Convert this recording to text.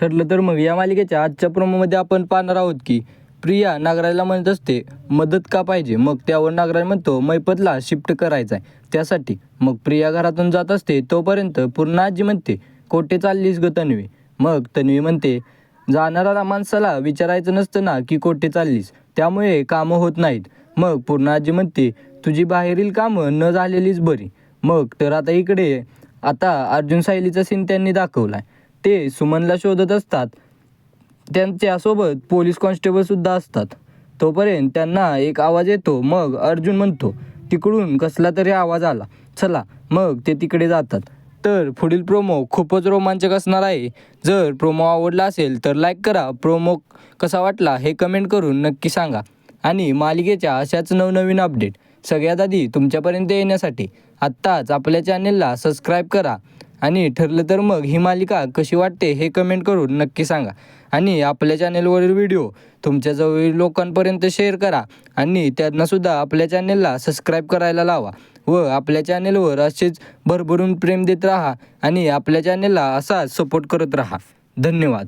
ठरलं तर मग या मालिकेच्या आजच्या प्रोमोमध्ये आपण पाहणार आहोत की प्रिया नागराजला म्हणत असते मदत का पाहिजे. मग त्यावर नागराज म्हणतो मैपतला शिफ्ट करायचं आहे त्यासाठी. मग प्रिया घरातून जात असते तोपर्यंत पूर्ण आजी म्हणते कोठे चाललीस ग तन्वी. मग तन्वी म्हणते जाणाऱ्या माणसाला विचारायचं नसतं ना की कोठे चाललीस, त्यामुळे कामं होत नाहीत. मग पूर्ण आजी म्हणते तुझी बाहेरील कामं न झालेलीच बरी. मग तर आता इकडे अर्जुन सायलीचा सीन त्यांनी दाखवला आहे. ते सुमनला शोधत असतात, त्यांच्यासोबत पोलीस कॉन्स्टेबलसुद्धा असतात. तोपर्यंत त्यांना एक आवाज येतो. मग अर्जुन म्हणतो तिकडून कसला तरी आवाज आला, चला. मग ते तिकडे जातात. तर पुढील प्रोमो खूपच रोमांचक असणार आहे. जर प्रोमो आवडला असेल तर लाईक करा. प्रोमो कसा वाटला हे कमेंट करून नक्की सांगा. आणि मालिकेच्या अशाच नवनवीन अपडेट सगळ्यात आधी तुमच्यापर्यंत येण्यासाठी आत्ताच आपल्या चॅनेलला सबस्क्राईब करा. आणि ठरलं तर मग ही मालिका कशी वाटते हे कमेंट करून नक्की सांगा. आणि आपल्या चॅनेलवरील व्हिडिओ तुमच्याजवळील लोकांपर्यंत शेअर करा. आणि त्यांनासुद्धा आपल्या चॅनेलला सबस्क्राईब करायला लावा. व आपल्या चॅनेलवर असेच भरभरून प्रेम देत राहा आणि आपल्या चॅनेलला असाच सपोर्ट करत राहा. धन्यवाद.